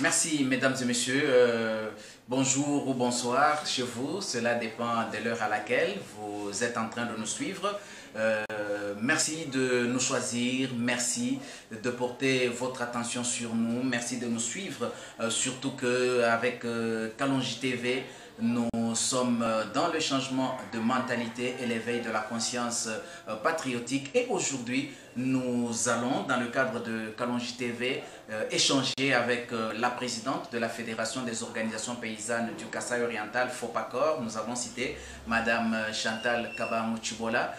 Merci, mesdames et messieurs. Bonjour ou bonsoir chez vous. Cela dépend de l'heure à laquelle vous êtes en train de nous suivre. Merci de nous choisir. Merci de porter votre attention sur nous. Merci de nous suivre. Surtout qu'avec Kalonji TV, nous sommes dans le changement de mentalité et l'éveil de la conscience patriotique. Et aujourd'hui, nous allons, dans le cadre de Kalonji TV, échanger avec la présidente de la Fédération des organisations paysannes du Kasaï oriental, FOPACOR. Nous avons cité Madame Chantal Kabamouchibola,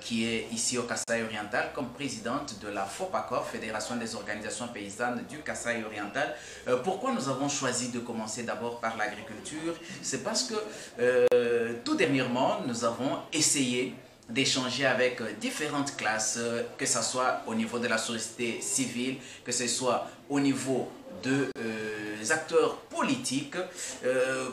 qui est ici au Kasaï oriental comme présidente de la FOPACOR, Fédération des organisations paysannes du Kasaï oriental. Pourquoi nous avons choisi de commencer d'abord par l'agriculture? C'est parce que tout dernièrement, nous avons essayé d'échanger avec différentes classes, que ce soit au niveau de la société civile, que ce soit au niveau des acteurs politiques.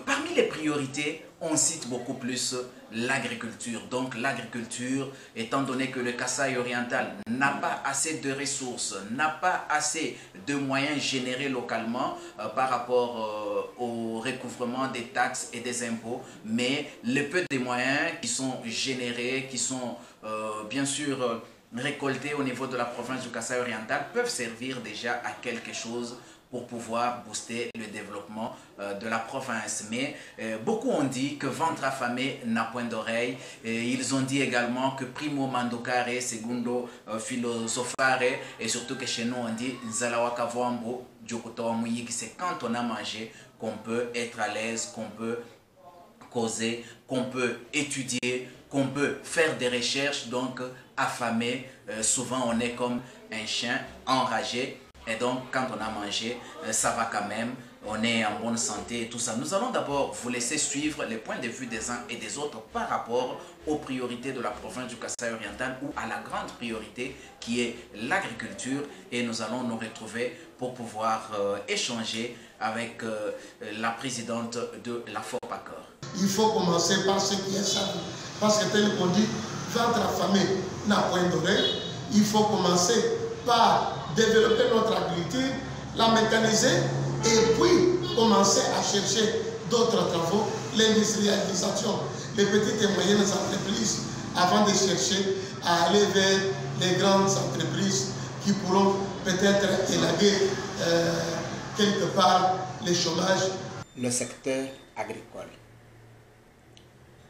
Parmi les priorités, on cite beaucoup plus l'agriculture. Donc l'agriculture, étant donné que le Kasaï oriental n'a pas assez de ressources, n'a pas assez de moyens générés localement par rapport au recouvrement des taxes et des impôts, mais le peu de moyens qui sont générés, qui sont bien sûr récoltés au niveau de la province du Kasaï oriental peuvent servir déjà à quelque chose pour pouvoir booster le développement de la province. Mais beaucoup ont dit que ventre affamé n'a point d'oreille. Ils ont dit également que primo mandocare, segundo philosophare, et surtout que chez nous on dit nzalawaka vwambo, c'est quand on a mangé qu'on peut être à l'aise, qu'on peut causer, qu'on peut étudier, qu'on peut faire des recherches. Donc affamé, souvent on est comme un chien enragé. Et donc, quand on a mangé, ça va quand même, on est en bonne santé et tout ça. Nous allons d'abord vous laisser suivre les points de vue des uns et des autres par rapport aux priorités de la province du Kasaï oriental ou à la grande priorité qui est l'agriculture. Et nous allons nous retrouver pour pouvoir échanger avec la présidente de la FOPACOR. Il faut commencer par ce qui est simple. Parce que tel qu'on dit, ventre affamé n'a point d'oreille. Il faut commencer par développer notre agriculture, la mécaniser et puis commencer à chercher d'autres travaux, l'industrialisation, les petites et moyennes entreprises avant de chercher à aller vers les grandes entreprises qui pourront peut-être élaguer quelque part le chômage. Le secteur agricole,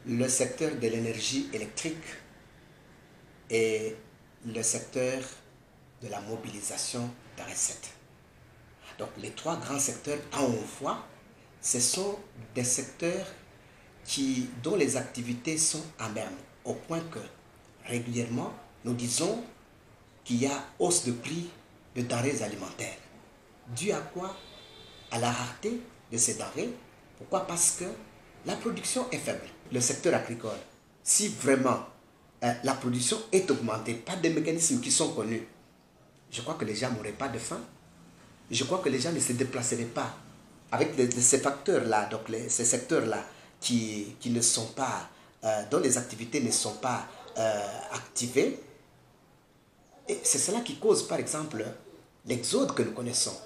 le secteur de l'énergie électrique et le secteur de la mobilisation de recettes. Donc les trois grands secteurs, quand on voit, ce sont des secteurs dont les activités sont en berne, au point que régulièrement, nous disons qu'il y a hausse de prix de denrées alimentaires. Dû à quoi? À la rareté de ces denrées. Pourquoi? Parce que la production est faible. Le secteur agricole, si vraiment la production est augmentée par des mécanismes qui sont connus, je crois que les gens n'auraient pas de faim. Je crois que les gens ne se déplaceraient pas avec ces facteurs-là, donc ces secteurs-là qui ne sont pas, dont les activités ne sont pas activées. Et c'est cela qui cause, par exemple, l'exode que nous connaissons,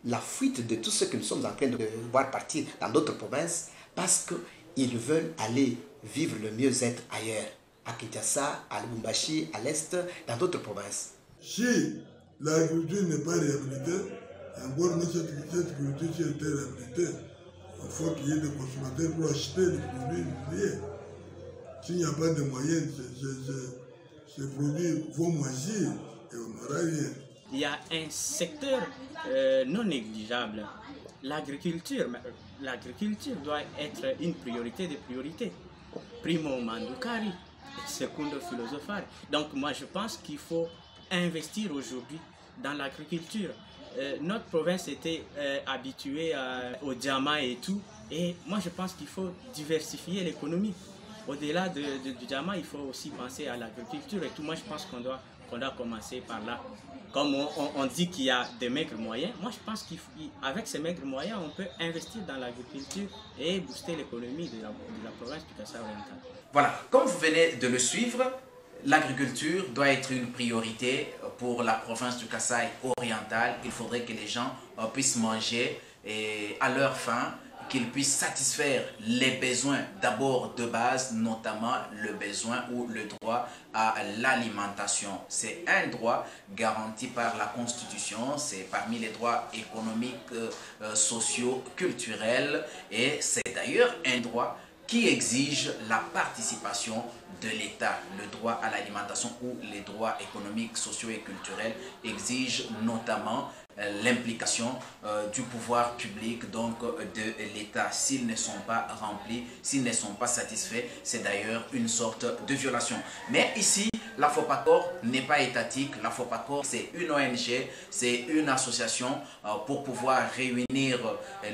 la fuite de tous ceux que nous sommes en train de voir partir dans d'autres provinces parce qu'ils veulent aller vivre le mieux-être ailleurs, à Kinshasa, à Lubumbashi, à l'Est, dans d'autres provinces. Si l'agriculture n'est pas réhabilitée, encore mais cette culture était réhabilitée, il faut qu'il y ait des consommateurs pour acheter les produits liés. S'il n'y a pas de moyens, ces produits vont moisir et on n'aura rien. Il y a un secteur non négligeable, l'agriculture. L'agriculture doit être une priorité des priorités. Primo mandukari, secondo philosophare. Donc moi je pense qu'il faut investir aujourd'hui dans l'agriculture. Notre province était habituée au diamant et tout, et moi je pense qu'il faut diversifier l'économie. Au-delà du diamant, il faut aussi penser à l'agriculture et tout. Moi je pense qu'on doit commencer par là. Comme on dit qu'il y a des maigres moyens, moi je pense qu'avec ces maigres moyens, on peut investir dans l'agriculture et booster l'économie de la province du Kasaï oriental. Voilà, comme vous venez de le suivre, l'agriculture doit être une priorité pour la province du Kasaï oriental. Il faudrait que les gens puissent manger et à leur faim, qu'ils puissent satisfaire les besoins d'abord de base, notamment le besoin ou le droit à l'alimentation. C'est un droit garanti par la Constitution, c'est parmi les droits économiques, sociaux, culturels, et c'est d'ailleurs un droit qui exige la participation de l'État. Le droit à l'alimentation ou les droits économiques, sociaux et culturels exigent notamment l'implication du pouvoir public, donc de l'État. S'ils ne sont pas remplis, s'ils ne sont pas satisfaits, c'est d'ailleurs une sorte de violation. Mais ici, la FOPACOR n'est pas étatique. La FOPACOR, c'est une ONG, c'est une association pour pouvoir réunir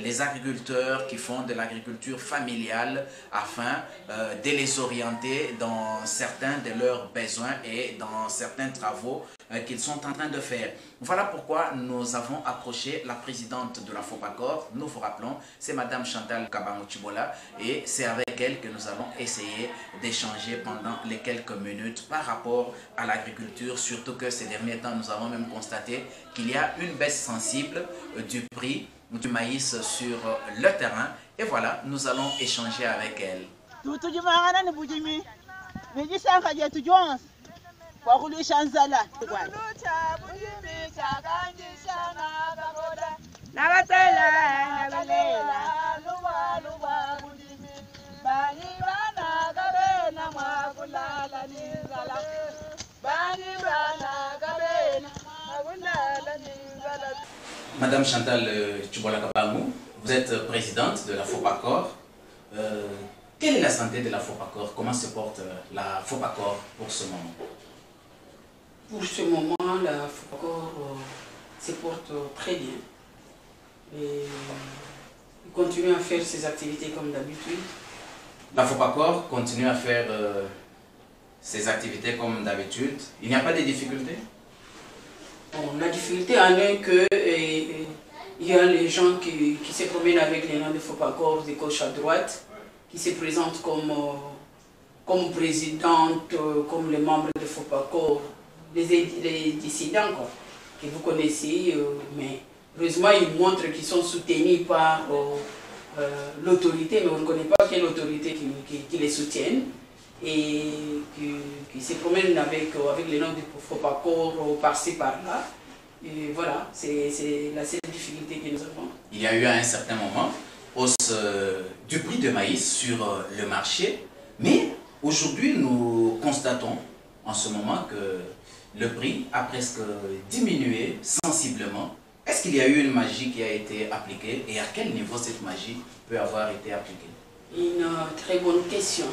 les agriculteurs qui font de l'agriculture familiale afin de les orienter dans certains de leurs besoins et dans certains travaux qu'ils sont en train de faire. Voilà pourquoi nous avons approché la présidente de la FOPACOR. Nous vous rappelons, c'est Madame Chantal Kabamou-Chibola, et c'est avec elle que nous allons essayer d'échanger pendant les quelques minutes par rapport à l'agriculture, surtout que ces derniers temps, nous avons même constaté qu'il y a une baisse sensible du prix du maïs sur le terrain. Et voilà, nous allons échanger avec elle. Madame Chantal Chibola Kabamou, vous êtes présidente de la FOPACOR. Quelle est la santé de la FOPACOR? Comment se porte la FOPACOR pour ce moment? Pour ce moment, la FOPACOR se porte très bien. Et il continue à faire ses activités comme d'habitude. La FOPACOR continue à faire ses activités comme d'habitude. Il n'y a pas de difficultés? Bon, la difficulté en est que il y a les gens qui se promènent avec les noms de FOPACOR de gauche à droite, qui se présentent comme présidente, comme les membres de FOPACOR, les dissidents quoi, que vous connaissez, mais heureusement ils montrent qu'ils sont soutenus par l'autorité, mais on ne connaît pas quelle autorité qui les soutienne, et qui se promènent avec les noms de FOPACOR par-ci par-là. Et voilà, c'est la seule difficulté que nous avons. Il y a eu à un certain moment hausse du prix de maïs sur le marché, mais aujourd'hui nous constatons en ce moment que le prix a presque diminué sensiblement. Est-ce qu'il y a eu une magie qui a été appliquée et à quel niveau cette magie peut avoir été appliquée? Une très bonne question.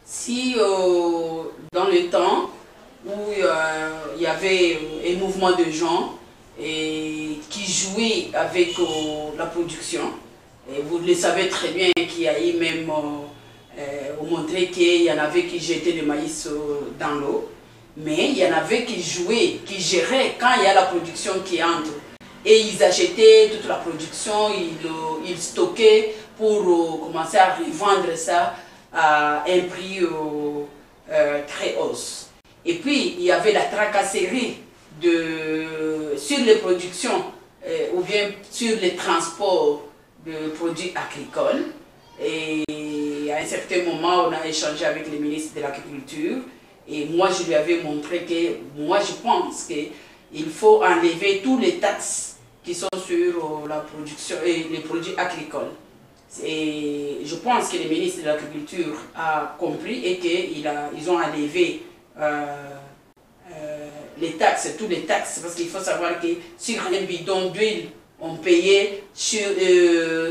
Si dans le temps où il y avait un mouvement de gens qui jouaient avec la production, et vous le savez très bien qu'il y a eu même montré qu'il y en avait qui jetaient le maïs dans l'eau, mais il y en avait qui jouaient, qui géraient quand il y a la production qui entre. Et ils achetaient toute la production, ils stockaient pour commencer à revendre ça à un prix très haut. Et puis, il y avait la tracasserie sur les productions ou bien sur les transports de produits agricoles. Et à un certain moment, on a échangé avec le ministre de l'Agriculture. Et moi, je lui avais montré que moi, je pense qu'il faut enlever tous les taxes qui sont sur la production et les produits agricoles. Et je pense que le ministre de l'Agriculture a compris et qu'ils ont enlevé les taxes, toutes les taxes, parce qu'il faut savoir que sur un bidon d'huile, on payait sur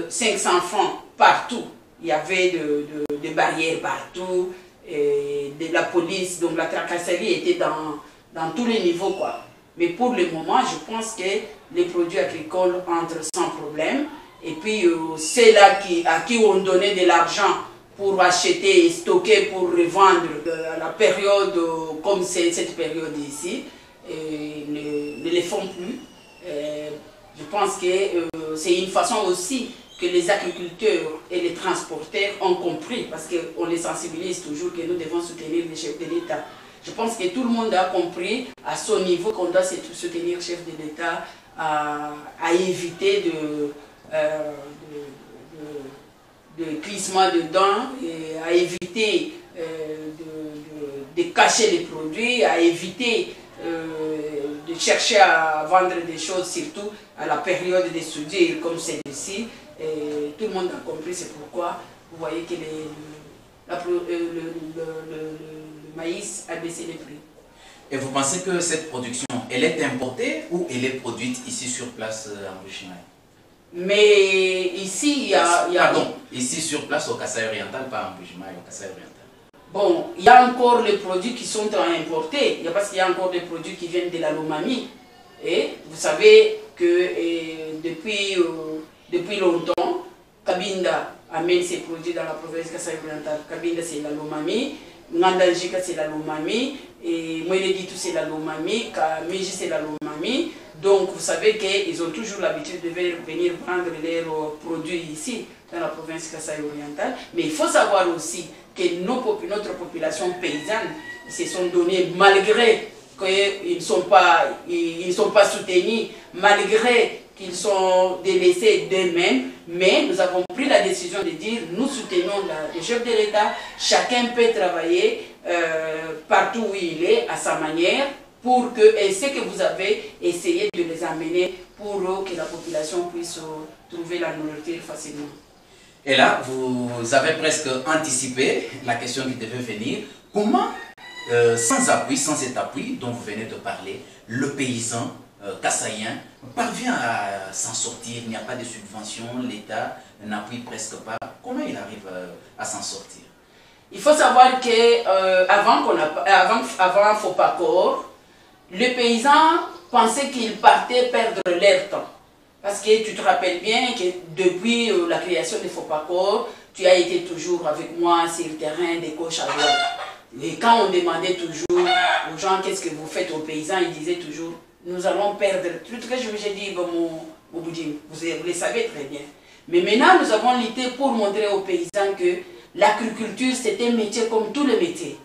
500 francs partout. Il y avait des barrières partout, et de la police, donc la tracasserie était dans tous les niveaux, quoi. Mais pour le moment, je pense que les produits agricoles entrent sans problème. Et puis, c'est là à qui on donnait de l'argent pour acheter et stocker pour revendre à la période comme c'est cette période ici, ne les font plus. Je pense que c'est une façon aussi que les agriculteurs et les transporteurs ont compris, parce qu'on les sensibilise toujours que nous devons soutenir les chefs de l'État. Je pense que tout le monde a compris à son niveau qu'on doit soutenir le chef de l'État à éviter de glissement dedans, et à éviter de cacher les produits, à éviter de chercher à vendre des choses, surtout à la période des soudures comme celle-ci. Tout le monde a compris, c'est pourquoi vous voyez que le maïs a baissé les prix. Et vous pensez que cette production, elle est importée ou elle est produite ici sur place en Bujimaï? Mais ici, il y a... Pardon, ici sur place au Kasaï oriental, pas en Bujimaï, au Kasaï oriental. Bon, il y a encore les produits qui sont importés, parce qu'il y a encore des produits qui viennent de la Lomami. Et vous savez que depuis longtemps, Cabinda amène ses produits dans la province Kasaï oriental. Cabinda, c'est la Lomami, Ngandajika, c'est la Lomami, et Moeleditu, c'est la Lomami, Kamiji, c'est la Lomami. Donc, vous savez qu'ils ont toujours l'habitude de venir prendre leurs produits ici, dans la province Kasaï oriental. Mais il faut savoir aussi que notre population paysanne se sont donnés, malgré qu'ils ne sont pas soutenus, malgré qu'ils sont délaissés d'eux-mêmes, mais nous avons pris la décision de dire nous soutenons le chef de l'État, chacun peut travailler partout où il est, à sa manière, pour que, et ce que vous avez essayé de les amener pour que la population puisse trouver la nourriture facilement. Et là, vous avez presque anticipé la question qui devait venir. Comment, sans appui, sans cet appui dont vous venez de parler, le paysan kassaïen parvient à s'en sortir? Il n'y a pas de subvention, l'État n'appuie presque pas. Comment il arrive à s'en sortir? Il faut savoir qu'avant Fopacor, les paysans pensaient qu'ils partaient perdre leur temps. Parce que tu te rappelles bien que depuis la création de Fopacor, tu as été toujours avec moi sur le terrain des gauche à droite. Et quand on demandait toujours aux gens qu'est-ce que vous faites aux paysans, ils disaient toujours nous allons perdre. Tout ce que j'ai dit, vous le savez très bien. Mais maintenant, nous avons lutté pour montrer aux paysans que l'agriculture, c'est un métier comme tous les métiers.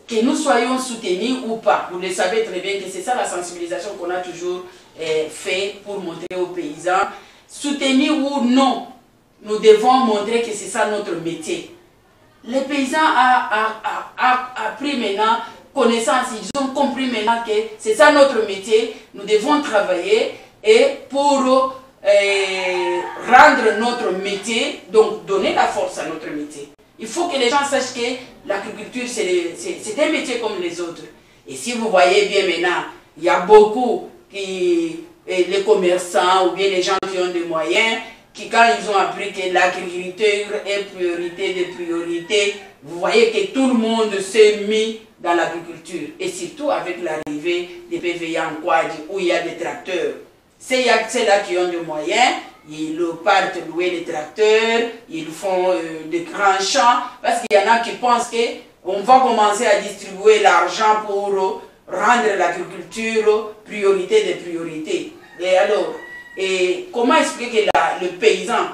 Que nous soyons soutenus ou pas, vous le savez très bien que c'est ça la sensibilisation qu'on a toujours fait pour montrer aux paysans. Soutenus ou non, nous devons montrer que c'est ça notre métier. Les paysans ont pris maintenant connaissance, ils ont compris maintenant que c'est ça notre métier. Nous devons travailler et pour rendre notre métier, donc donner la force à notre métier. Il faut que les gens sachent que l'agriculture, c'est un métier comme les autres. Et si vous voyez bien maintenant, il y a beaucoup, les commerçants ou bien les gens qui ont des moyens, qui quand ils ont appris que l'agriculture est priorité des priorités, vous voyez que tout le monde s'est mis dans l'agriculture. Et surtout avec l'arrivée des PVA en quad où il y a des tracteurs. C'est là qui ont des moyens. Ils partent louer les tracteurs, ils font de grands champs, parce qu'il y en a qui pensent qu'on va commencer à distribuer l'argent pour rendre l'agriculture priorité des priorités. Et alors, comment expliquer que le paysan,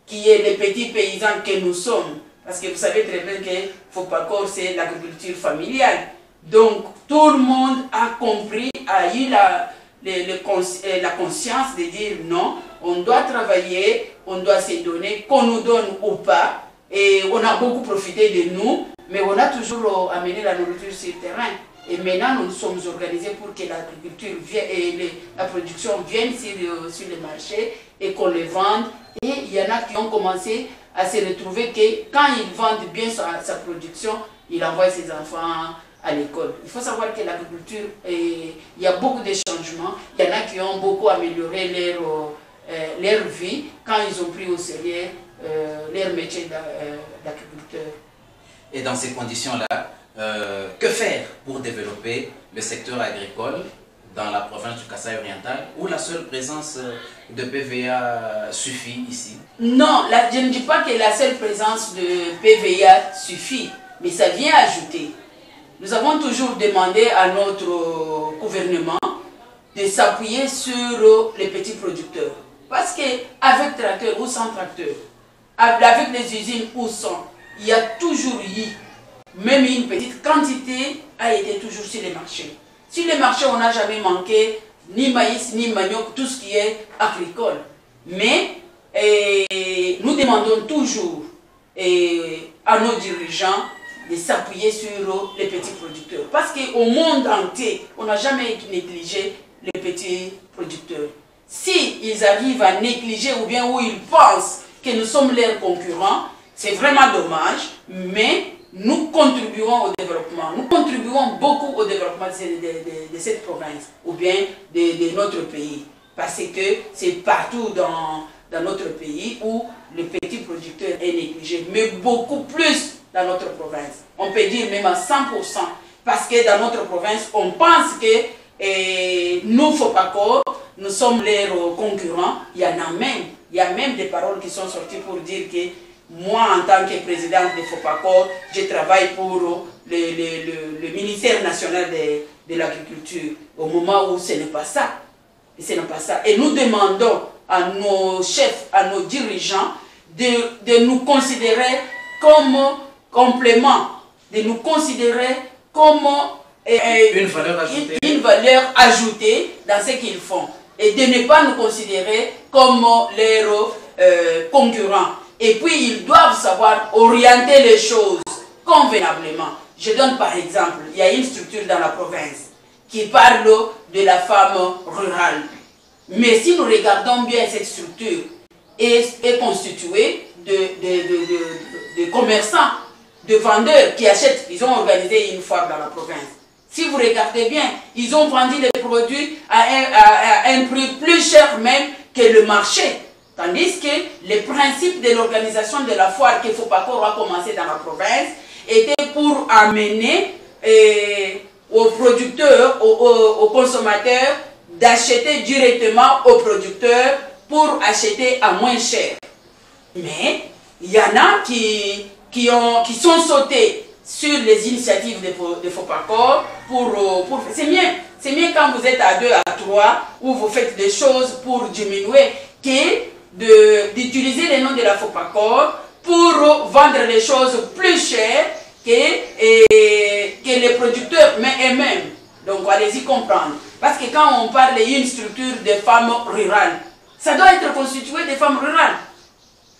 qui est le petit paysan que nous sommes, parce que vous savez très bien que Fopacor, c'est l'agriculture familiale. Donc, tout le monde a compris, a eu la conscience de dire non, on doit travailler, on doit se donner, qu'on nous donne ou pas. Et on a beaucoup profité de nous, mais on a toujours amené la nourriture sur le terrain. Et maintenant, nous sommes organisés pour que l'agriculture et la production viennent sur le marché et qu'on les vende. Et il y en a qui ont commencé à se retrouver que quand ils vendent bien sa production, ils envoient ses enfants à l'école. Il faut savoir que l'agriculture, il y a beaucoup de changements. Il y en a qui ont beaucoup amélioré leur vie quand ils ont pris au sérieux leur métier d'agriculteur. Et dans ces conditions-là, que faire pour développer le secteur agricole dans la province du Kasaï oriental, où la seule présence de PVA suffit ici? Non, je ne dis pas que la seule présence de PVA suffit, mais ça vient ajouter. Nous avons toujours demandé à notre gouvernement de s'appuyer sur les petits producteurs. Parce qu'avec tracteur ou sans tracteur, avec les usines ou sans, il y a toujours eu même une petite quantité a été toujours sur les marchés. Sur les marchés, on n'a jamais manqué ni maïs, ni manioc, tout ce qui est agricole. Mais nous demandons toujours à nos dirigeants de s'appuyer sur les petits producteurs. Parce qu'au monde entier, on n'a jamais négligé les petits producteurs. S'ils arrivent à négliger ou bien où ils pensent que nous sommes leurs concurrents, c'est vraiment dommage, mais nous contribuons au développement. Nous contribuons beaucoup au développement de cette province ou bien de notre pays. Parce que c'est partout dans notre pays où le petit producteur est négligé, mais beaucoup plus dans notre province. On peut dire même à 100%, parce que dans notre province, on pense que nous, FOPACOR, nous sommes leurs concurrents. Il y a même des paroles qui sont sorties pour dire que moi, en tant que présidente de FOPACOR, je travaille pour le ministère national de l'agriculture, au moment où ce n'est pas ça. Ce n'est pas ça. Et nous demandons à nos chefs, à nos dirigeants, de nous considérer comme complément, de nous considérer comme une valeur ajoutée dans ce qu'ils font. Et de ne pas nous considérer comme leurs concurrents. Et puis, ils doivent savoir orienter les choses convenablement. Je donne par exemple, il y a une structure dans la province qui parle de la femme rurale. Mais si nous regardons bien cette structure, est constituée de commerçants, de vendeurs qui achètent. Ils ont organisé une foire dans la province. Si vous regardez bien, ils ont vendu les produits à un prix plus cher même que le marché. Tandis que les principes de l'organisation de la foire qu'il faut pas qu'on a commencé dans la province étaient pour amener aux producteurs, aux consommateurs, d'acheter directement aux producteurs pour acheter à moins cher. Mais il y en a qui sont sautés sur les initiatives de FOPACOR pour c'est mieux quand vous êtes à 2, à 3, où vous faites des choses pour diminuer, que d'utiliser les noms de la FOPACOR pour vendre les choses plus chères que les producteurs eux-mêmes. Donc allez-y comprendre. Parce que quand on parle d'une structure de femmes rurales, ça doit être constitué de femmes rurales.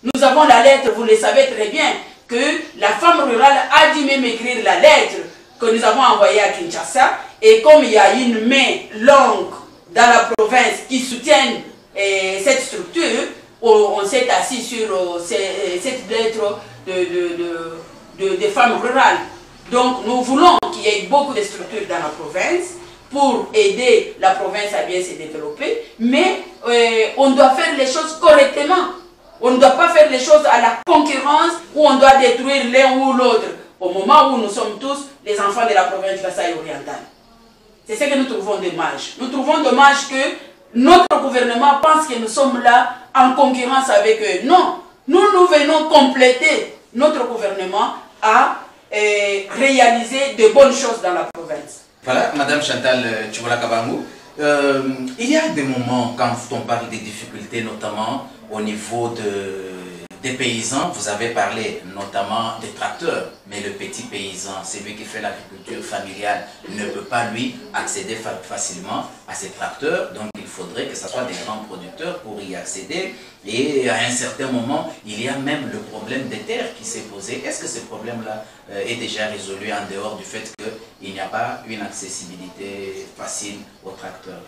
Nous avons la lettre, vous le savez très bien, que la femme rurale a dû même écrire la lettre que nous avons envoyée à Kinshasa. Et comme il y a une main longue dans la province qui soutient cette structure, on s'est assis sur cette lettre de femmes rurales. Donc nous voulons qu'il y ait beaucoup de structures dans la province pour aider la province à bien se développer, mais on doit faire les choses correctement. On ne doit pas faire les choses à la concurrence où on doit détruire l'un ou l'autre, au moment où nous sommes tous les enfants de la province du Kasaï oriental. C'est ce que nous trouvons dommage. Nous trouvons dommage que notre gouvernement pense que nous sommes là en concurrence avec eux. Non, nous venons compléter notre gouvernement à réaliser de bonnes choses dans la province. Voilà, Madame Chantal Tchouboula-Kabangou, il y a des moments quand on parle des difficultés, notamment au niveau des paysans. Vous avez parlé notamment des tracteurs, mais le petit paysan, celui qui fait l'agriculture familiale, ne peut pas lui accéder facilement à ces tracteurs. Donc il faudrait que ce soit des grands producteurs pour y accéder. Et à un certain moment, il y a même le problème des terres qui s'est posé. Est-ce que ce problème-là est déjà résolu en dehors du fait qu'il n'y a pas une accessibilité facile aux tracteurs?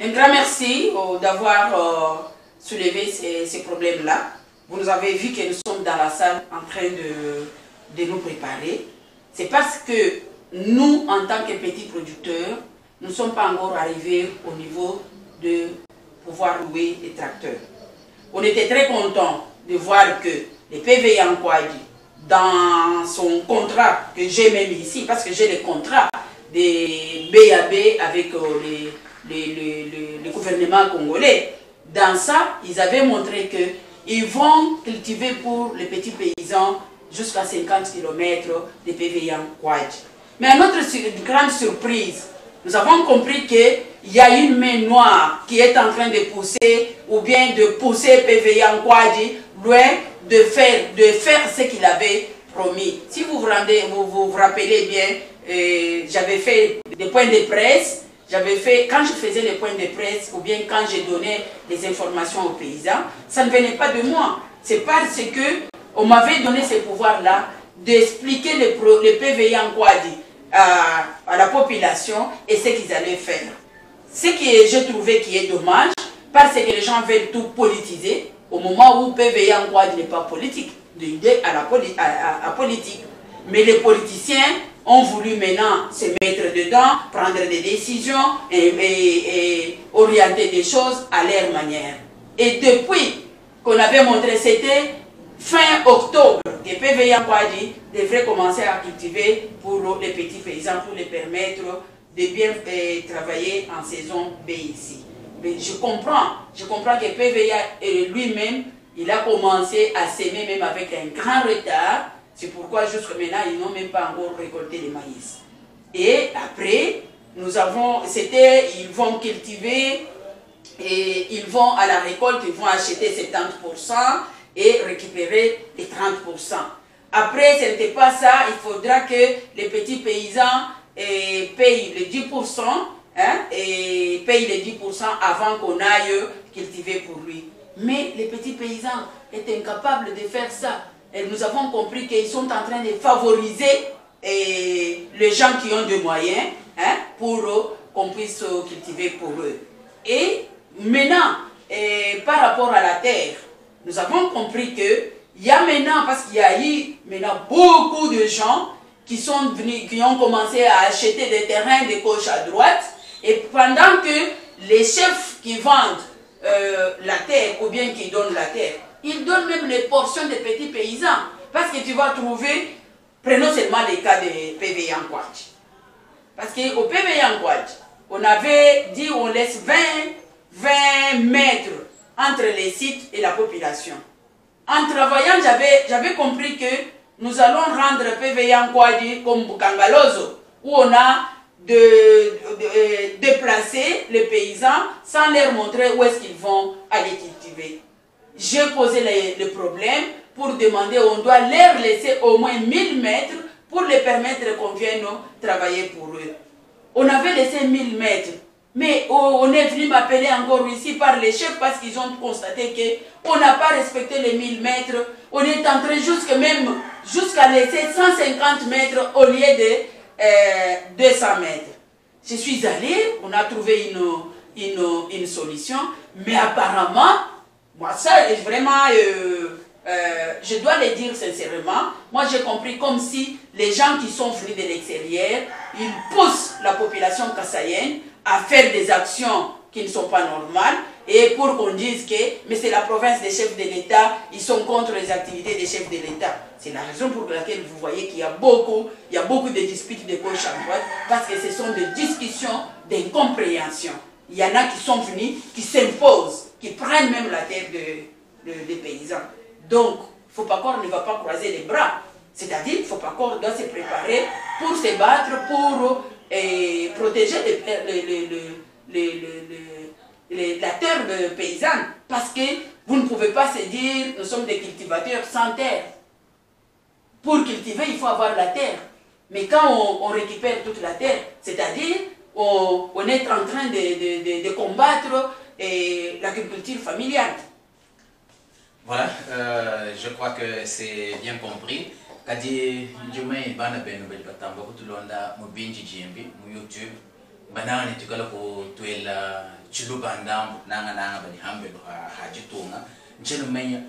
Un grand merci d'avoir soulevé ces problèmes-là. Vous nous avez vu que nous sommes dans la salle en train de nous préparer. C'est parce que nous, en tant que petits producteurs, nous ne sommes pas encore arrivés au niveau de pouvoir louer des tracteurs. On était très contents de voir que les PV Yankwadi, dans son contrat que j'ai même ici, parce que j'ai les contrats des BAB avec le gouvernement congolais, dans ça, ils avaient montré qu'ils vont cultiver pour les petits paysans jusqu'à 50 km de PV Yankwadi. Mais à notre grande surprise, nous avons compris qu'il y a une main noire qui est en train de pousser, ou bien de pousser PV Yankwadi loin de faire ce qu'il avait promis. Si vous vous rappelez bien, j'avais fait des points de presse. Quand je faisais les points de presse ou bien quand j'ai donné des informations aux paysans, ça ne venait pas de moi. C'est parce que on m'avait donné ce pouvoir-là d'expliquer les PVI en Kwadi à la population et ce qu'ils allaient faire. Ce que j'ai trouvé qui est dommage, parce que les gens veulent tout politiser, au moment où PVI en Kwadi n'est pas politique, de l'idée à politique. Mais les politiciens ont voulu maintenant se mettre dedans, prendre des décisions et orienter des choses à leur manière. Et depuis qu'on avait montré, c'était fin octobre, que PVI en Kwadi devrait commencer à cultiver pour les petits paysans, pour les permettre de bien travailler en saison B ici. Mais je comprends que PVI lui-même, il a commencé à s'aimer même avec un grand retard. C'est pourquoi jusqu'à maintenant, ils n'ont même pas encore récolté le maïs. Et après, ils vont cultiver et ils vont à la récolte, ils vont acheter 70% et récupérer les 30%. Après, ce n'était pas ça, il faudra que les petits paysans payent les 10%, et payent les 10% avant qu'on aille cultiver pour lui. Mais les petits paysans étaient incapables de faire ça. Et nous avons compris qu'ils sont en train de favoriser les gens qui ont des moyens pour qu'on puisse cultiver pour eux. Et maintenant, par rapport à la terre, nous avons compris que il y a maintenant, parce qu'il y a eu maintenant beaucoup de gens qui sont venus, qui ont commencé à acheter des terrains de gauche à droite, et pendant que les chefs qui vendent la terre ou bien qui donnent la terre, ils donnent même les portions des petits paysans. Parce que tu vas trouver, prenons seulement les cas de PVI en Kwadi. Parce qu'au PVI en Kwadi, on avait dit on laisse 20 mètres entre les sites et la population. En travaillant, j'avais compris que nous allons rendre PVI en Kwadi comme Bukangalozo, où on a déplacer les paysans sans leur montrer où est-ce qu'ils vont aller cultiver. J'ai posé le problème pour demander, on doit leur laisser au moins 1000 mètres pour les permettre qu'on vienne travailler pour eux. On avait laissé 1000 mètres, mais on est venu m'appeler encore ici par les chefs parce qu'ils ont constaté qu'on n'a pas respecté les 1000 mètres. On est entré jusqu'à laisser 150 mètres au lieu de 200 mètres. Je suis allé, on a trouvé une solution, mais apparemment, moi ça, vraiment, je dois le dire sincèrement, moi j'ai compris comme si les gens qui sont venus de l'extérieur, ils poussent la population kassaïenne à faire des actions qui ne sont pas normales, et pour qu'on dise que mais c'est la province des chefs de l'État, ils sont contre les activités des chefs de l'État. C'est la raison pour laquelle vous voyez qu'il y a beaucoup de disputes de gauche à droite, parce que ce sont des discussions d'incompréhension. Il y en a qui sont venus, qui s'imposent, qui prennent même la terre des paysans. Donc, Fopacor ne va pas croiser les bras. C'est-à-dire, Fopacor doit se préparer pour se battre, pour protéger la terre paysanne. Parce que vous ne pouvez pas se dire, nous sommes des cultivateurs sans terre. Pour cultiver, il faut avoir la terre. Mais quand on récupère toute la terre, c'est-à-dire, on est en train de combattre l'agriculture familiale. Voilà, je crois que c'est bien compris. Kadi Jumai bana beno bel batamba ko tulonda mo binji jimbi mo YouTube banana ni tukala ko tuela chulu bandam nanga bani hambe hajitunga nchelo menya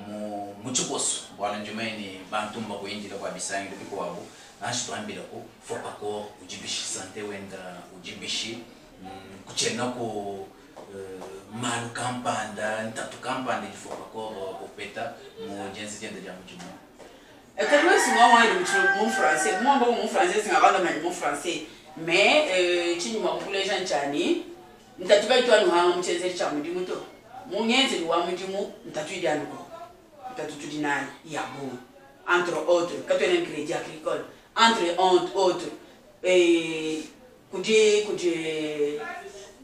mo muchukos bwana Jumai ni bantumba ko injila kwa bisangi ndiko wabo ashi twambila ko Fopacor ujibishi sante wenda ujibishi kuchena ko malu kampanda ntatu kampanda di Fopacor opeta mo jensi jende jamu Jumai. Quand même, si moi, je mon français, moi, mon français, c'est un mon français. Mais, tu m'as pour les gens, Tchani, nous t'as trouvé toi, nous avons dit que tu as dit que mon lien, c'est que tu as dit que tu as dit que tu as dit entre autres, quand tu as un crédit agricole, entre autres, et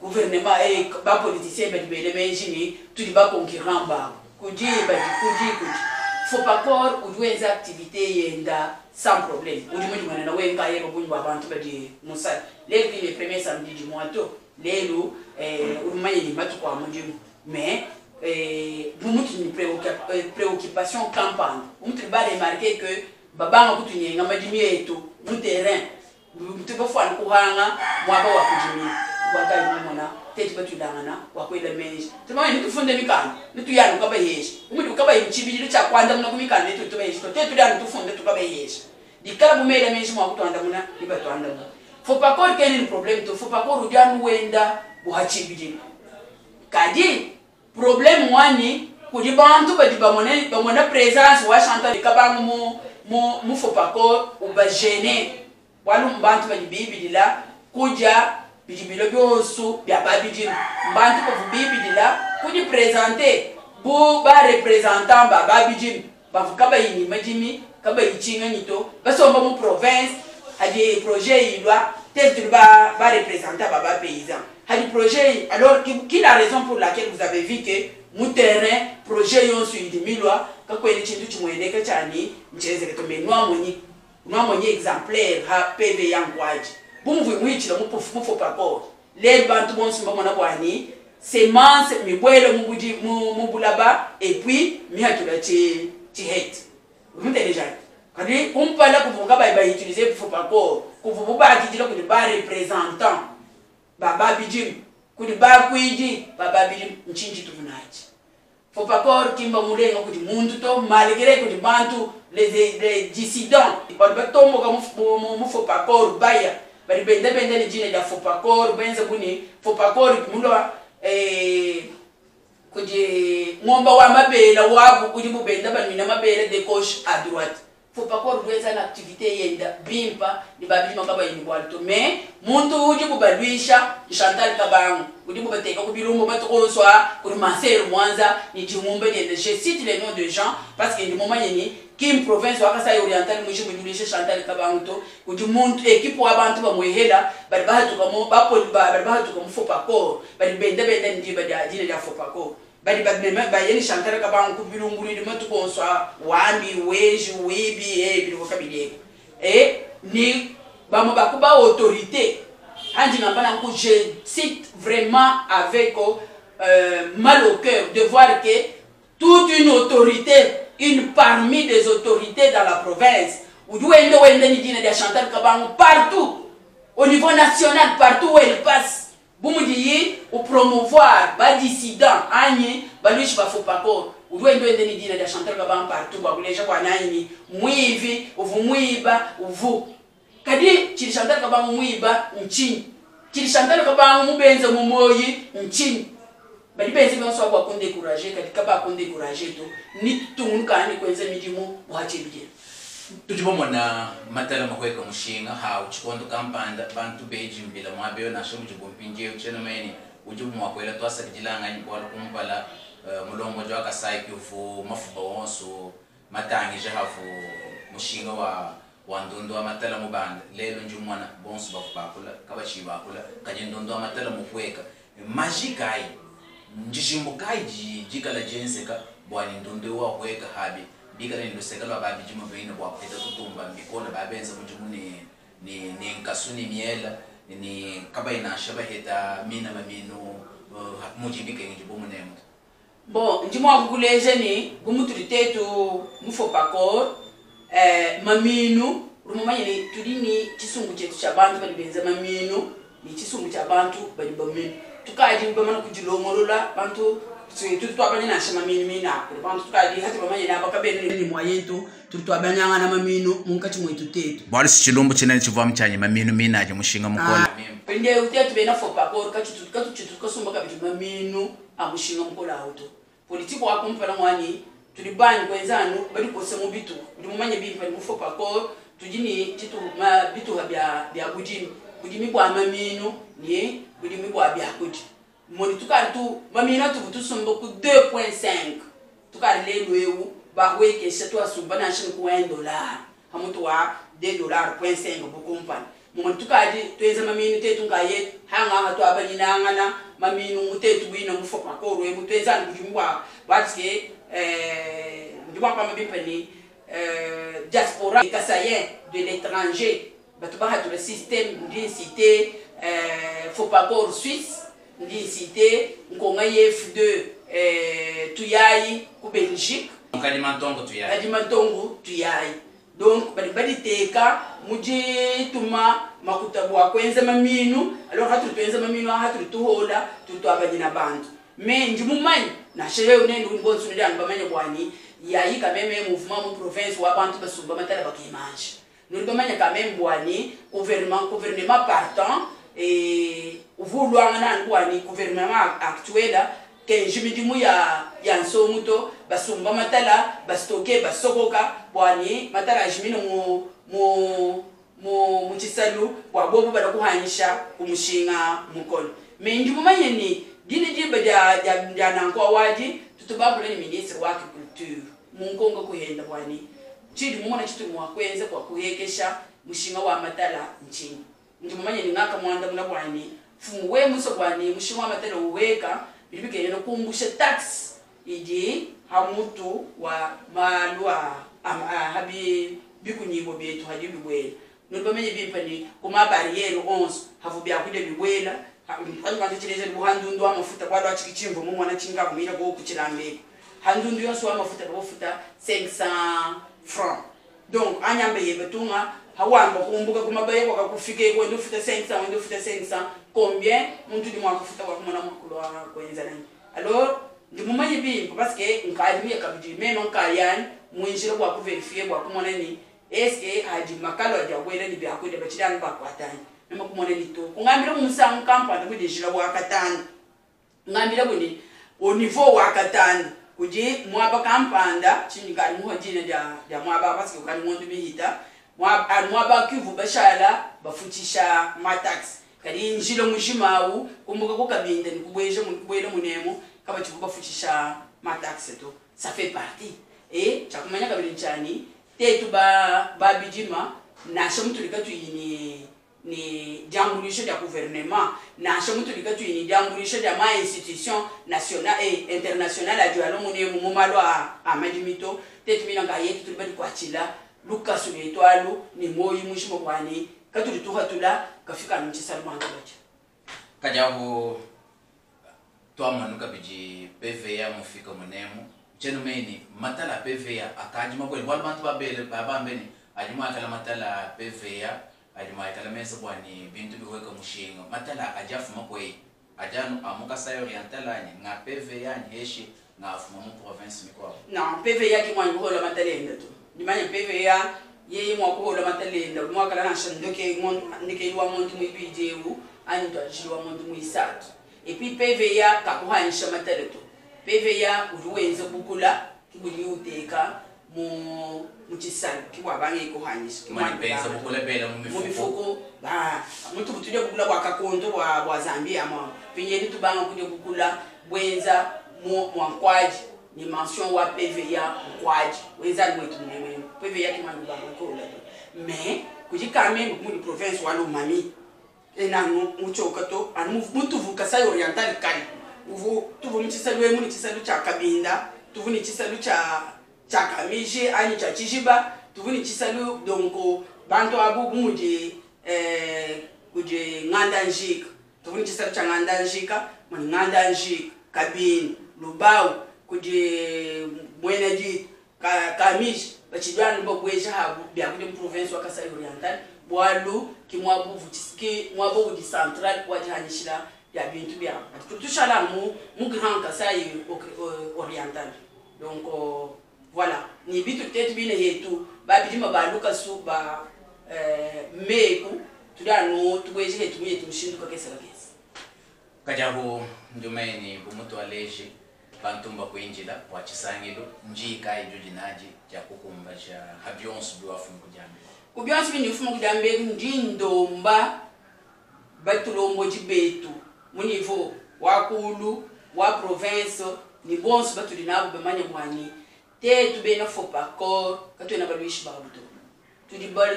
gouvernement et les politiciens, les ingénieurs, tout les concurrents, faut pas corps ou des activités yenda sans problème. Ou du moins on a ouais quand il y a beaucoup de abantu badi musal. Les premiers samedi du mois to les loups ou moins il m'a tout quoi mon dieu. Mais vous une préoccupation campagne. Vous va remarquer que baba m'a kutu nyenga madimi eto mu terrain. Vous te faut en couranga moi ba wa kujimi. Waka mona tete batu dangana wakwela menji tuma ni tufunde mikana nitu yanu kaba yeshi umuntu kaba yichibili cha kwanda muna kumikana nitu tuba yeshi tete danu tufunde tukaba yeshi dikala bumele menji mwa kutwanda muna ibatu anda muna faut pas croire qu'il y a un problème to faut pas croire udianu wenda buhachibili kadi problème wani kudi bantu badi bamona présence wa chantal kaba mu faut pas croire uba gêner walu mbantu badi bibili la kuja bijibilo byosu bya babiji mbantu ko bibili la kuni présenter bo ba représentant ba babiji ba fukaba yini majimi kaba yichinga nyito basomba mu province hadi projet ilwa tel ba représenter ba paysan hadi projet alors qui la raison pour laquelle vous avez vu que mu terrain projet yon su idimilwa kakweli chindu chimwendeka chani mcheze ketombe nwa moni exemplaire ha PV yankwaji bumvu mwichira mu pakor les bantu bonsi mbona bwani semence mibwelo mubulaba et puis mi hatula ti het vous déjà kadi kumpala kuvuka ba utiliser pour pakor kuvuka ba kitilo ku ba représentant baba bijim ku ba kuiji baba bijim nchinji tuvunaji faut pakor kimba mulenga ku muntu to malgré ku bantu les dissidents par batombo mu faut pakor baya bari bende ni jina ja fopakor benza kuni fopakor kimulwa kuje ngomba wa mabela wabu kuje bubenda banina mabela de gauche à droite fopakor doit une activité yenda bimpa ni babiji makaba yini bwalto mais muntu uje bubadwisha Chantal Kabangu uje bubateka ku bilumbo batokoswa ku Maseru Mwanza ni jimumbe ni je cite les noms de gens parce que ni moment yeni Kim province wakasa oriental mwisho mjulisha Chantal Kabangu to kuji muntu ekipo abantu bamwehela bari bahatuka mu bari bahatuka mu fopakor bari bende ndi badi ajile ya fopakor bari bayeni Chantal Kabangu ku bilunguri ndi matu konswa wambi weji wibi biliko kabili ni bamo bakuba autorité andi ngambana ku je cite vraiment avec mal au cœur de voir que toute une autorité une parmi des autorités dans la province où ni dina de Chantal Kabangu partout au niveau national partout où elle passe bumudiyi ou promouvoir ba dissident anyi balushi ba fopakor où ni dina de Chantal Kabangu partout ba kuleja kwa nani mwivi uvumwiba uvu kadi chili Chantal Kabangu mwiba nchini chili Chantal Kabangu mubenze mumoyi nchini bali benzi bonso kwa konde décourager katika ba konde décourager to ni tunguka ni kwenze midimo wachibije tujibomona matala makweka mushinga ha uchikondo kampanda bantu beji mbila mwabeo na shomu jibompinje uchena meni ujubu mwakwela twasa kijilanga ni kwa kumpala mulongo jwa kasai kufu mafuba wonso matangi jahafu mushinga wa ndondo wa matala mubanda lelo njumwana bonso bakula kabachiba kula kajendondo wa matala mukweka magikai njishimbukai jikala jenseka bwani ndondo wa kweka habi bikala ndoseka lwa babi juma bwina bwa kweta kutumba mbikona babenza mujumune ni nkasuni miela ni kabaina shaba heta mina mamino mujibike njibomunemto bon njimwa kukuleje ni gumuturitetu mufopakor maminu rumumanye ni tudini chisungu chetu cha bantu bali benza maminu ni chisungu cha bantu bali baminu tukaji mbamana kujilongolola bantu tutu abanye na shema mina ko bantu tukaji hati bamanye na bakabene ni mwayetu tutu abanyanga na maminu munkati mwetu tetu bali sichilombo chenene chivwa mchanye maminu mina aje mushinga mukola pende utetu bena fopakor katu kasumba kabiti maminu amushinga mukola auto politiko wakumpana mwani tulibani kwenzanu bali kose mu bitu ndimumanye bimpa mu fopakor tujini titu ma bitu bya bujimi bwa maminu ni bujimi bwa bya kuti moni tukari tu mamina tu sumbo ku 2.5 tukari le lwewu ba weke setu asumba na shin ku $1 hamutu wa $2.5 bukumpani moni tukari tuenza maminu tetu ngaye hanga hatu abanyina ngana maminu mutetu bwina mufopakor we mutenza bujimi bwa batike vois comme bien diaspora kassayen de l'étranger bato ba le système d'une cité faut pas encore Suisse d'une cité nkonga yef de tuyai ku Belgique Kalimantongo tuyai donc bali teka muji tuma makutabwa kwenza maminu alors hatu twenza maminu hatu tuhola tutwabanyina bantu mais ndimumanyi na shehe unene ubonsu ndani bamanye bwani yayi kameme mouvement mu province wa bantu basumba matala bakimanje nous bamanye kameme bwani gouvernement partant et vouloir nan bwani gouvernement actuel que jimidimu ya nsomuto basumba matala bastoke basokoka bwani matala jimino mu chisalu kwa bobo bada kuhanyisha umushinga mukono mais ndimumanye ni dini jiba ja nankwa waji tutubabula ni ministre wa agriculture munkonga kuhenda bwani chidi mumona chitu mwakwenze kwa kuhekesha mushinga wa matala nchini ndimumanye ni ngaka mwanda muna bwani fumuwe muso bwani mushinga wa matala uweka bilibike no kumbusha tax iji hamutu wa malwa habi bikunyibo betu hadibi bwela nubamenye bimpani kuma barriere 11 havu bya kude biwela kandi chileze buhandundu amafuta kwa lwa chikichimvo mu mwana chinga kumira go kuchilambe handundu yonso amafuta bofuta 500 francs donc anyambe yebetunga hawamba kumbuka kumabaye kwa kufike kwa ndofuta 500 ndofuta 500 combien muntu di mwa kufuta kwa kumona mukulu wa kwenza nani alors ndimumanye bimpo parce que nkali yakabiji meno nkayani mwinjira kwa kuverifier kwa kumona ni eske haji makalo aja kwela ni bya kwenda bachidani ba kwatani nema kumona ni to kungambira umusangu kampani ku dejira wa katani ngambira buni au niveau wa katani kuji mwaba kampanda chini kali muhajina ja mwaba parce que kali mondu bihita mwaba kivu bashala bafutisha matax kali njilo mushimawu kumbuka ko kabinde ni kubwela munemo kaba chivuba futisha matax to ça fait partie et chakumanya kabili chani tetu ba bijima na shamutu likatu ni jambulisho ya gouvernement na shamutu likatu ni jambulisho ya ma institution nationale et internationale ajualo mune mu malo a majimito tetu minanga yetu tulibadi kwachila lukasu etwalo ni moyi mushimo kwani katuli tuhatula kafika nchisalmanga bacha kajaho twamanuka biji PVA mufika munemu chenomeni matala PVA akajima kweli wale bantu babambeni ajima akala matala PVA ajima akala mesa bwani bintu biweka mushinga matala ajafuma kwe ajano amuka sayo orientala ni nga PVA ni heshi na afuma mu province mikwa na PVA ki mwangu hola matalenda tu nimanye PVA yeye mwako hola matalenda mwakala na shandoke ndike iwa muntu mwibijewu ani twajiwa muntu mwisatu et puis PVA kakuhanisha mataleto PVA uruwenze bukula kibuli uteka mu chisalo kiwabange kuhanisha kimanipenza bukula bela mu mifuko ba muntu butuje bukula kwa kakondo wa Zambia ama pinyeni tubanga kuje bukula bwenza mu kwaji ni mention wa PVA kwaji wenza mwetu mwewe PVA kimani ba kola mais kujikame mu province wa Lomami ena muchoka to anu muntu vuka sai oriental kali uvu tuvu mchisalu emu ni chisalu cha Kabinda tuvu ni chisalu cha Kamije ani cha Chijiba tuvu ni chisalu donko bantu abu muje kuje nganda njika tuvu ni chisalu cha nganda njika mani nganda njika Kabini Lubau kuje mweneji Kamije bachidwani bokweja habu bya kuje province wa Kasai Oriental bwalu kimwabu vutiski mwabo di central kwa jhanishira ya bintu bya tutushala mu grand Kasai Oriental donc voilà ni bitu tetu bine yetu babidima baluka su ba meku tudano tugweje hetu yetu mshinduka kesera kesi kajaho ndumeni bumuto aleje bantumba kuinjila wachisangilo njika ijujinaji ja kukumba ja habionsu biwafu kujambe kubyonsu binifumu kujambe ndindomba batulombo jibetu mu niveau wakulu wa province ni bonsu batulinabo bemanya mwani tetu bena fopa ko katwena balwishi babuto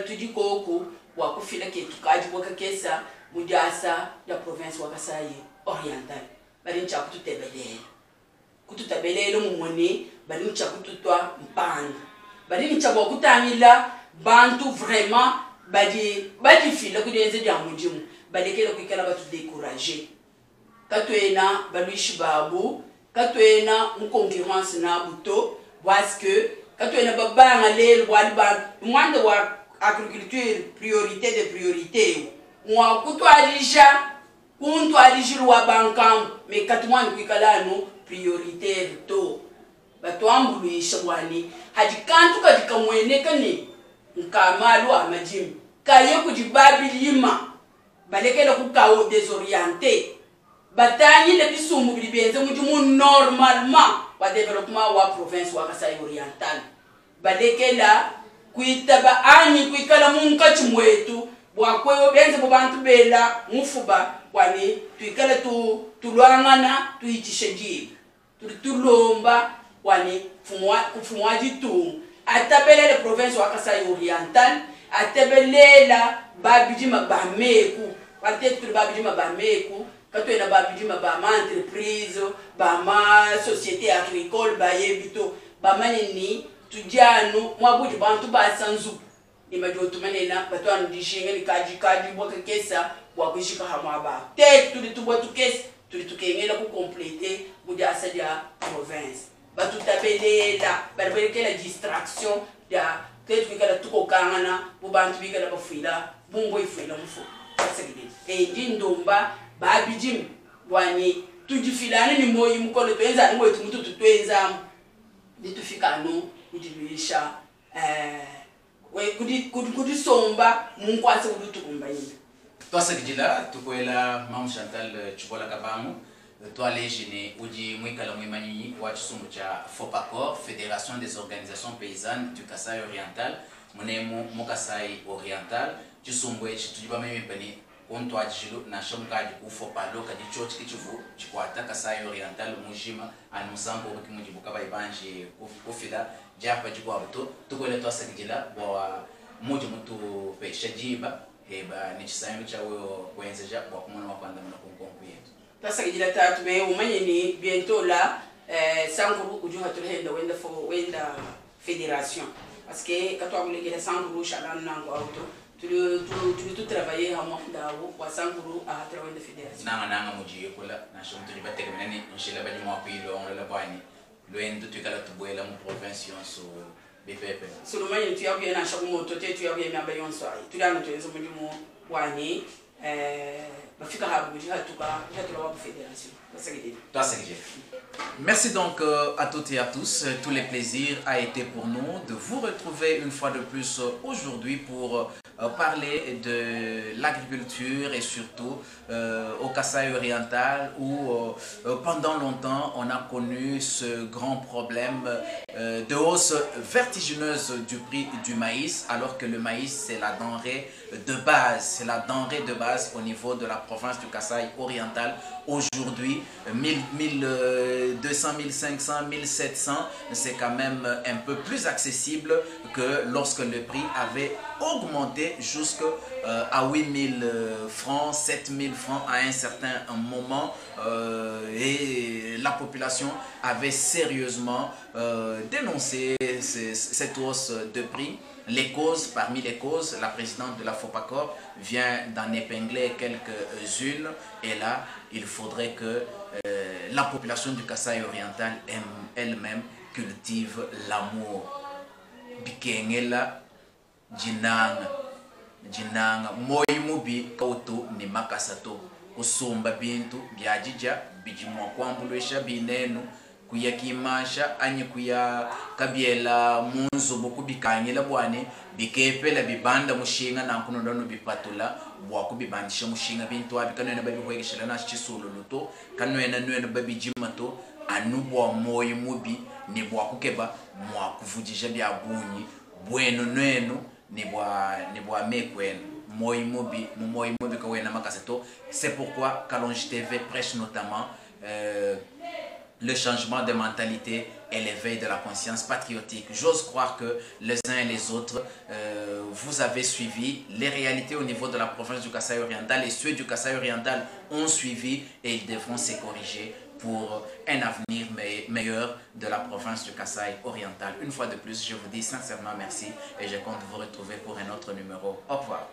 tudi koko wakufila ketu kaji wakakesa mujasa ya province wa Kasai Oriental bali nchaku tutebelele kututabelele mumone bali nchakututwa mpanda bali nchabo kutamila bantu vraiment badi fila kudenze dia mujimu bali kele kwikala batu décourager katwena baluishi babu katwena mu concurrence na buto parce que katwena babanga lelo wali ba mwande wa agriculture priorité de priorité mwa kutwalisha kuntu alijirwa bankam me katwani kwikala no prioritaire to batwambuluisha wani hajikantu kajikamwene kani nkamalu amajim kaye kujibabilima balekela kukawo désorienté batanyi le bisumu bilibenze mujimu normalement wa développement wa province wa Kasai Oriental balekela kuitaba anyi kuikala munka chimwetu bwakweyo benze bobantu bela mufuba kwani tuikala tulwangana tuichisheji tulomba kwani kufumwaji tu atabelele province wa Kasai Oriental atabelela babijima bameku patetulu babijima bameku katwena babijima bama entreprise bama société agricole bayebito bamanini tujanu mwabuji bantu basanzu imajotu manena batwanu dishinga ni kaji bwaka kesa bwakushika hamwa ba te tuli tubwa tukesi tuli tukengela ku compléter buja asadia province batutabelela barberekela distraction ya tetu bikala tukokangana bubantu bikala bafila bumbo ifila mufu pasegide ndomba babijim bwani tujifilane ni moyi mukolo twenza ni mwetu mutu twenza ditufika no kujilisha kudi somba munkwase kudutukumba yini twasegidila tukwela Mamu Chantal Chubola Kabangu twalejine uji mwikala mwimanyinyi wa chisungu cha FOPACOR, Fédération des Organisations Paysannes du Kasai Oriental, munemu mukasai Oriental chisungu echi tujiba mimipani onto ajilu na shamkaji kufopalo kadi chochi kichuvu chikwata Kasai Oriental mujima anusambo kimujibu kaba ibanje kufida japa jikwa buto tukwela twasegidila bwa muji mutu pesha jiba heba nichisayo chawo kwenzeja bwa kumona wakwanda mna kunkonku yetu tasagidila tatu me umanyini bientôt là sanguru ujuha tulhenda wenda fédération parce que katwa kulegela sanguru shalana nango auto tu travailler hamwa ndawo kwa sanguru a travailler fédération nanga muji kula na shomtu libateke menani nshila bali mwapilo on la bani loendo tukala tubwela mu province so BPP sulumanyi tuyabuye na shakumoto te tuyabuye myamba yonso ai tulano tuyenzo mulimu wani bafika habuji hatuka wa fédération. Merci donc à toutes et à tous. Tous les plaisirs a été pour nous de vous retrouver une fois de plus aujourd'hui pour parler de l'agriculture et surtout au Kasai Oriental où pendant longtemps on a connu ce grand problème de hausse vertigineuse du prix du maïs alors que le maïs c'est la denrée de base, c'est la denrée de base au niveau de la province du Kasai Oriental. Aujourd'hui 1200, 1500, 1700 c'est quand même un peu plus accessible que lorsque le prix avait augmenté jusqu'à 8000 francs, 7000 francs à un certain moment et la population avait sérieusement dénoncé cette hausse de prix. Les causes, parmi les causes, la présidente de la FOPACOR vient d'en épingler quelques-unes et là, il faudrait que la population du Kasai Oriental elle-même cultive l'amour. Bikengela jinanga moimubi kautu ni makasato usumba bintu byajija bijimwa kwambulwesha binenu kuyakimasha anye kuya kabiela munzu bukubikanyela bwane bikepela bibanda mushinga nankuno ndono bipatula bwaku bibandisha mushinga bintu abikanena babihwegeshala na chisululuto kanwena nwena babijimato anubwa moyo mubi ni bwakukeba mwakuvujisha byabunyi bwenu nwenu ni bwa mekwenu moyo mubi kawena makasato. C'est pourquoi Kalonji TV prêche notamment le changement de mentalité et l'éveil de la conscience patriotique. J'ose croire que les uns et les autres, vous avez suivi les réalités au niveau de la province du Kasai Oriental et ceux du Kasai Oriental ont suivi et ils devront se corriger pour un avenir meilleur de la province du Kasaï oriental. Une fois de plus, je vous dis sincèrement merci et je compte vous retrouver pour un autre numéro. Au revoir.